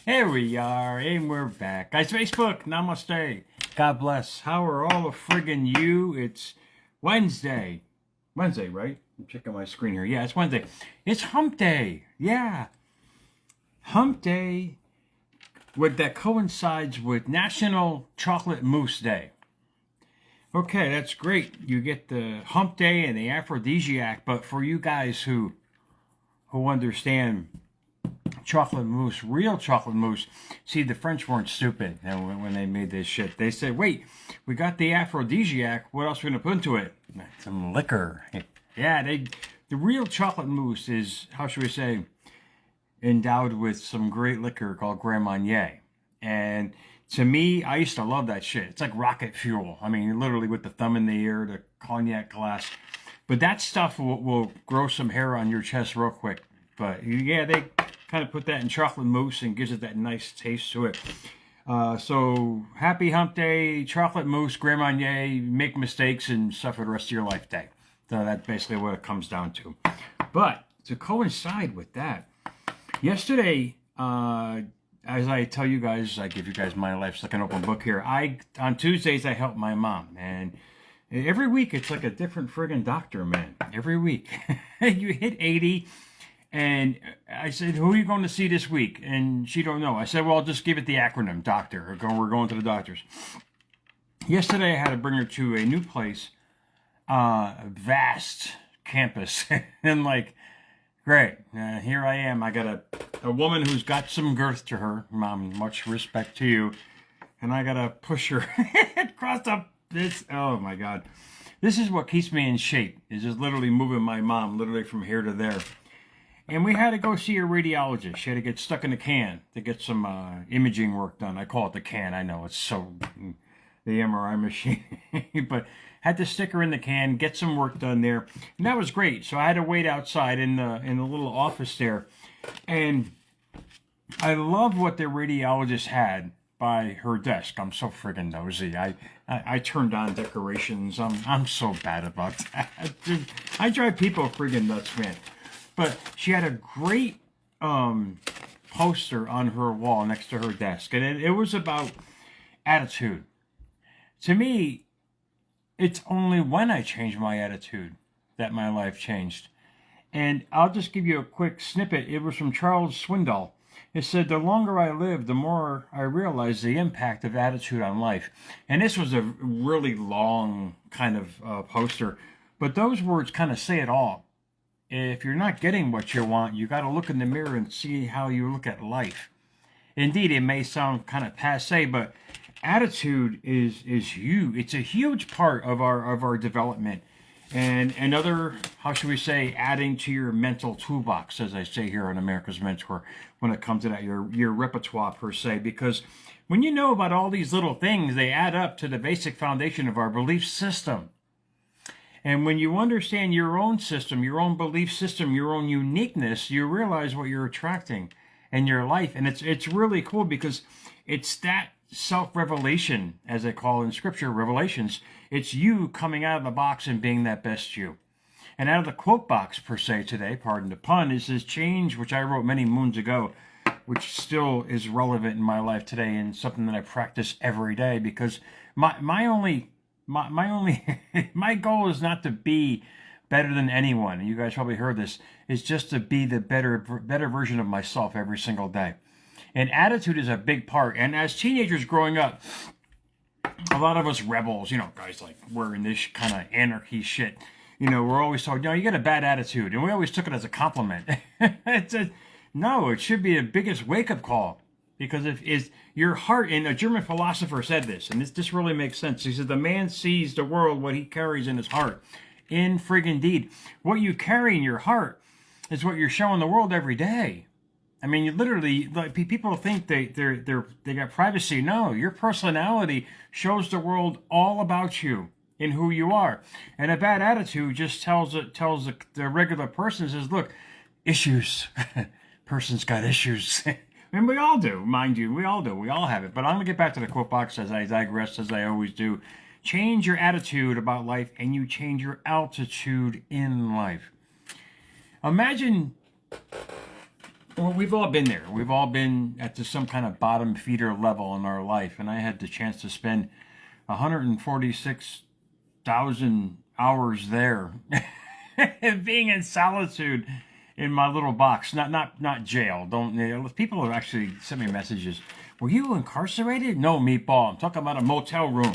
Here we are, and we're back. Guys, Facebook, namaste. God bless. How are all the friggin' you? It's Wednesday. Wednesday, right? I'm checking my screen here. Yeah, it's Wednesday. It's Hump Day. Yeah. Hump Day. That coincides with National Chocolate Mousse Day. Okay, that's great. You get the Hump Day and the aphrodisiac, but for you guys who understand chocolate mousse, real chocolate mousse. See, the French weren't stupid when they made this shit. They said, wait, we got the aphrodisiac. What else are we going to put into it? Some liquor. Yeah, the real chocolate mousse is, how should we say, endowed with some great liquor called Grand Marnier. And to me, I used to love that shit. It's like rocket fuel. I mean, literally with the thumb in the air, the cognac glass. But that stuff will grow some hair on your chest real quick. But yeah, they kind of put that in chocolate mousse and gives it that nice taste to it. So happy Hump Day, chocolate mousse, Grand Marnier, make mistakes and suffer the rest of your life day. So that's basically what it comes down to. But to coincide with that, yesterday, as I tell you guys, I give you guys my life's like an open book here. On Tuesdays I help my mom, and every week it's like a different friggin' doctor, man. Every week you hit 80. And I said, who are you going to see this week? And she don't know. I said, well, I'll just give it the acronym, doctor. We're going to the doctors. Yesterday, I had to bring her to a new place, vast campus. And like, great, here I am. I got a woman who's got some girth to her. Mom, much respect to you. And I got to push her across this. Oh, my God. This is what keeps me in shape, is just literally moving my mom literally from here to there. And we had to go see a radiologist. She had to get stuck in a can to get some imaging work done. I call it the can. I know it's so the MRI machine, but had to stick her in the can, get some work done there, and that was great. So I had to wait outside in the little office there, and I love what the radiologist had by her desk. I'm so friggin' nosy. I turned on decorations. I'm so bad about that. I drive people friggin' nuts, man. But she had a great poster on her wall next to her desk. And it was about attitude. To me, it's only when I change my attitude that my life changed. And I'll just give you a quick snippet. It was from Charles Swindoll. It said, the longer I live, the more I realize the impact of attitude on life. And this was a really long kind of poster. But those words kind of say it all. If you're not getting what you want, you got to look in the mirror and see how you look at life. Indeed, it may sound kind of passé, but attitude is huge. It's a huge part of our development, and another, how should we say, adding to your mental toolbox, as I say here on America's Mentor, when it comes to that, your repertoire per se. Because when you know about all these little things, they add up to the basic foundation of our belief system. And when you understand your own system, your own belief system, your own uniqueness, you realize what you're attracting in your life. And it's really cool because it's that self-revelation, as they call in scripture, revelations. It's you coming out of the box and being that best you. And out of the quote box, per se, today, pardon the pun, is this change, which I wrote many moons ago, which still is relevant in my life today and something that I practice every day. Because my only my goal is not to be better than anyone. And you guys probably heard this. Is just to be the better version of myself every single day. And attitude is a big part. And as teenagers growing up, a lot of us rebels, guys like wearing this kind of anarchy shit. We're always told, you got a bad attitude. And we always took it as a compliment. No, it should be the biggest wake-up call. Because if your heart, and a German philosopher said this, and this really makes sense. He said, the man sees the world what he carries in his heart. In friggin' deed. What you carry in your heart is what you're showing the world every day. I mean, you literally, like, people think they got privacy. No, your personality shows the world all about you and who you are. And a bad attitude just tells the regular person, says, look, issues. Person's got issues. And we all do, mind you. We all do. We all have it. But I'm going to get back to the quote box as I digress, as I always do. Change your attitude about life, and you change your altitude in life. Imagine Well, we've all been there. We've all been at some kind of bottom feeder level in our life. And I had the chance to spend 146,000 hours there being in solitude in my little box. Not jail. Don't, people have actually sent me messages. Were you incarcerated? No, meatball. I'm talking about a motel room.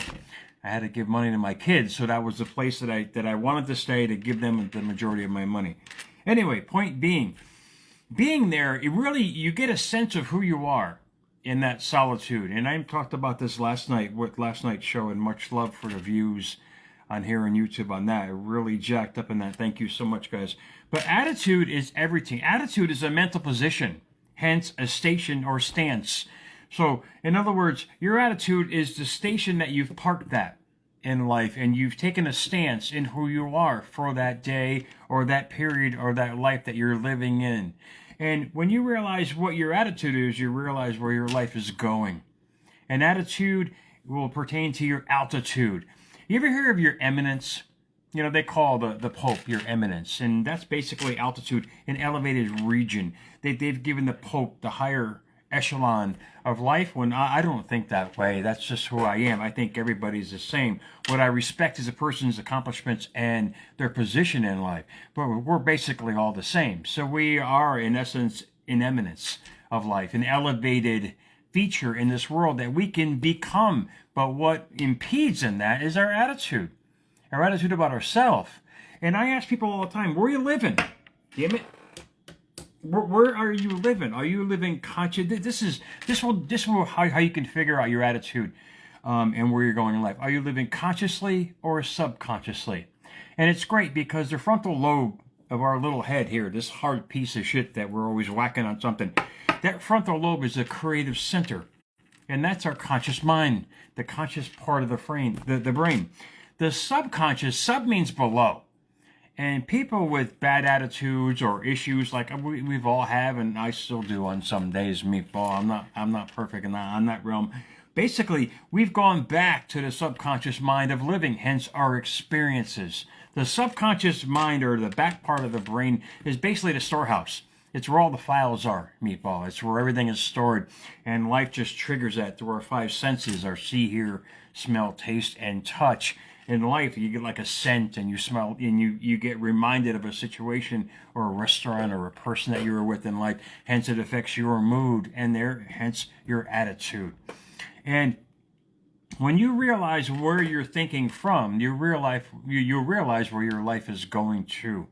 I had to give money to my kids, so that was the place that I wanted to stay, to give them the majority of my money. Anyway, point being there, you get a sense of who you are in that solitude. And I talked about this last night with last night's show, and much love for the views on here on YouTube on that. I really jacked up in that. Thank you so much, guys. But attitude is everything. Attitude is a mental position, hence a station or stance. So, in other words, your attitude is the station that you've parked at in life, and you've taken a stance in who you are for that day or that period or that life that you're living in. And when you realize what your attitude is, you realize where your life is going. And attitude will pertain to your altitude. You ever hear of your eminence? You know, they call the Pope your eminence, and that's basically altitude, an elevated region. They've given the Pope the higher echelon of life, when I don't think that way. That's just who I am. I think everybody's the same. What I respect is a person's accomplishments and their position in life. But we're basically all the same. So we are, in essence, an eminence of life, an elevated feature in this world that we can become. But what impedes in that is our attitude about ourselves. And I ask people all the time, where are you living? Damn it. Where are you living? Are you living conscious? This will how you can figure out your attitude and where you're going in life. Are you living consciously or subconsciously? And it's great because the frontal lobe of our little head here, this hard piece of shit that we're always whacking on something, that frontal lobe is a creative center. And that's our conscious mind, the conscious part of the brain. The subconscious, sub means below. And people with bad attitudes or issues, like we've all have, and I still do on some days, meatball. I'm not perfect in that realm. Basically, we've gone back to the subconscious mind of living, hence our experiences. The subconscious mind, or the back part of the brain, is basically the storehouse. It's where all the files are, meatball. It's where everything is stored. And life just triggers that through our five senses, our see, hear, smell, taste, and touch. In life, you get like a scent, and you smell, and you get reminded of a situation or a restaurant or a person that you were with in life. Hence, it affects your mood, and hence your attitude. And when you realize where you're thinking from, you realize where your life is going to.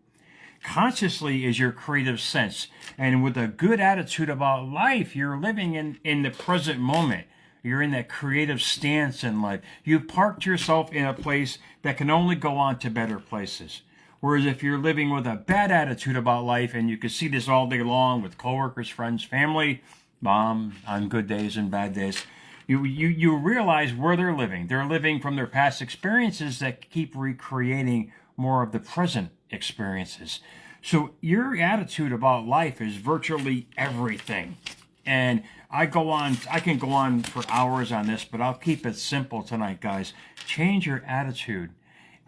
Consciously is your creative sense, and with a good attitude about life, you're living in the present moment. You're in that creative stance in life. You've parked yourself in a place that can only go on to better places. Whereas if you're living with a bad attitude about life, and you can see this all day long with coworkers, friends, family, mom, on good days and bad days, you realize where they're living. They're living from their past experiences that keep recreating more of the present experiences. So your attitude about life is virtually everything. And I can go on for hours on this, but I'll keep it simple tonight, guys. Change your attitude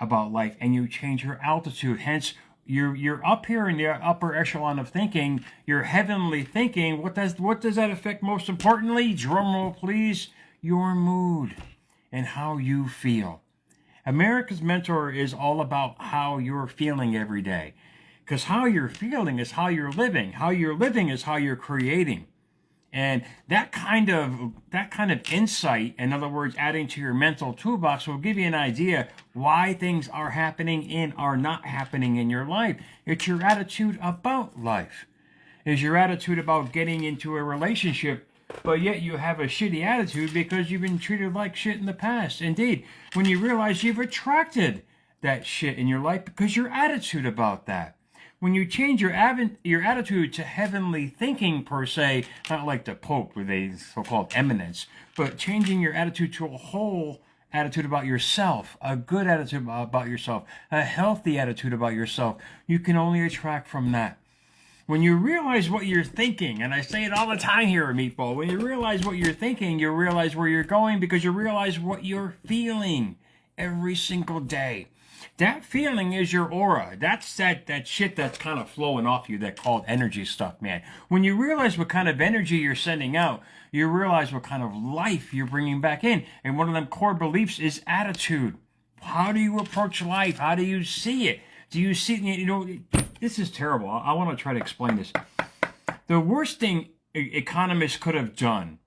about life, and you change your altitude. Hence, you're up here in the upper echelon of thinking, your heavenly thinking. What does that affect most importantly? Drum roll, please. Your mood and how you feel. America's Mentor is all about how you're feeling every day. Because how you're feeling is how you're living. How you're living is how you're creating. And that kind of insight, in other words, adding to your mental toolbox, will give you an idea why things are happening and are not happening in your life. It's your attitude about life. It's your attitude about getting into a relationship, but yet you have a shitty attitude because you've been treated like shit in the past. Indeed, when you realize you've attracted that shit in your life because your attitude about that. When you change your attitude to heavenly thinking, per se, not like the Pope with a so-called eminence, but changing your attitude to a whole attitude about yourself, a good attitude about yourself, a healthy attitude about yourself, you can only attract from that. When you realize what you're thinking, and I say it all the time here at Meatball, when you realize what you're thinking, you realize where you're going because you realize what you're feeling every single day. That feeling is your aura. That's that shit that's kind of flowing off you, that called energy stuff, man. When you realize what kind of energy you're sending out, you realize what kind of life you're bringing back in. And one of them core beliefs is attitude. How do you approach life? How do you see it? Do you see, you know, this is terrible. I want to try to explain this. The worst thing economists could have done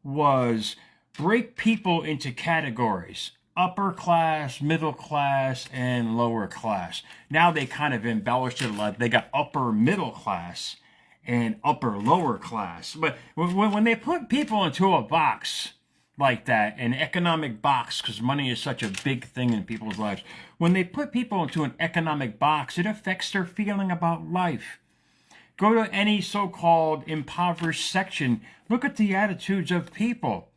was break people into categories: upper class, middle class, and lower class. Now they kind of embellished it a lot. They got upper middle class and upper lower class. But when they put people into a box like that, an economic box, because money is such a big thing in people's lives, when they put people into an economic box, it affects their feeling about life. Go to any so-called impoverished section, look at the attitudes of people.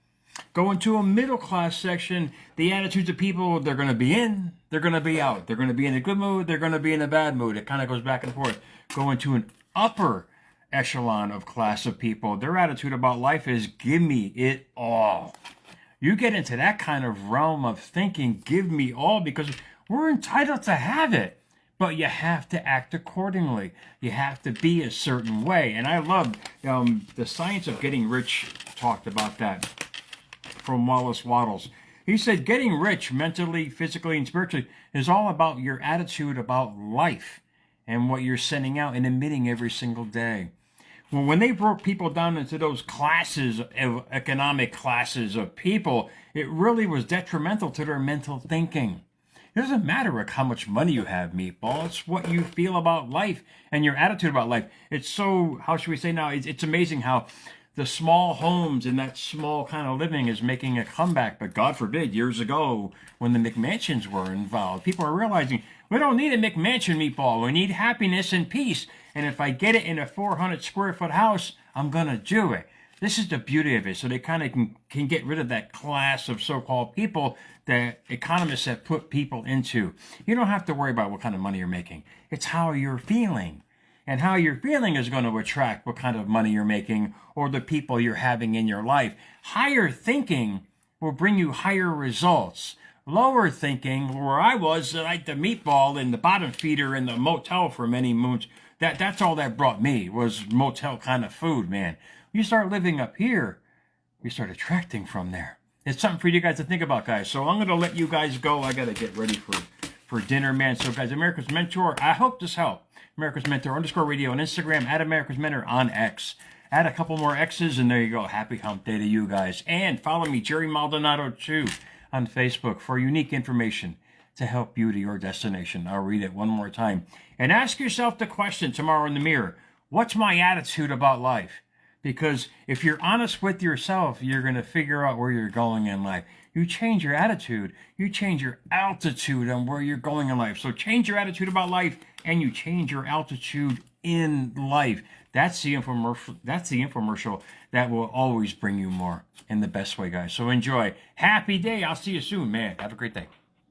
Go into a middle class section, the attitudes of people, they're going to be in, they're going to be out. They're going to be in a good mood, they're going to be in a bad mood. It kind of goes back and forth. Go into an upper echelon of class of people, their attitude about life is give me it all. You get into that kind of realm of thinking, give me all, because we're entitled to have it. But you have to act accordingly. You have to be a certain way. And I love the Science of Getting Rich talked about that from Wallace Wattles. He said getting rich mentally, physically, and spiritually is all about your attitude about life and what you're sending out and emitting every single day. Well, when they broke people down into those classes, of economic classes of people, it really was detrimental to their mental thinking. It doesn't matter how much money you have, Meatball. It's what you feel about life and your attitude about life. It's so, how should we say now, it's amazing how the small homes and that small kind of living is making a comeback. But God forbid, years ago, when the McMansions were involved, people are realizing we don't need a McMansion, Meatball. We need happiness and peace. And if I get it in a 400 square foot house, I'm going to do it. This is the beauty of it. So they kind of can get rid of that class of so-called people that economists have put people into. You don't have to worry about what kind of money you're making. It's how you're feeling. And how you're feeling is going to attract what kind of money you're making or the people you're having in your life. Higher thinking will bring you higher results. Lower thinking, where I was like the Meatball and the bottom feeder in the motel for many moons, that's all that brought me was motel kind of food, man. You start living up here, you start attracting from there. It's something for you guys to think about, guys. So I'm going to let you guys go. I got to get ready for dinner, man. So, guys, America's Mentor, I hope this helped. America's Mentor _radio on Instagram, at America's Mentor on X. Add a couple more X's, and there you go. Happy hump day to you guys. And follow me, Jerry Maldonado, too, on Facebook for unique information to help you to your destination. I'll read it one more time. And ask yourself the question tomorrow in the mirror, what's my attitude about life? Because if you're honest with yourself, you're going to figure out where you're going in life. You change your attitude, you change your altitude on where you're going in life. So change your attitude about life, and you change your altitude in life. That's the infomercial. That's the infomercial that will always bring you more in the best way, guys. So enjoy. Happy day. I'll see you soon, man. Have a great day.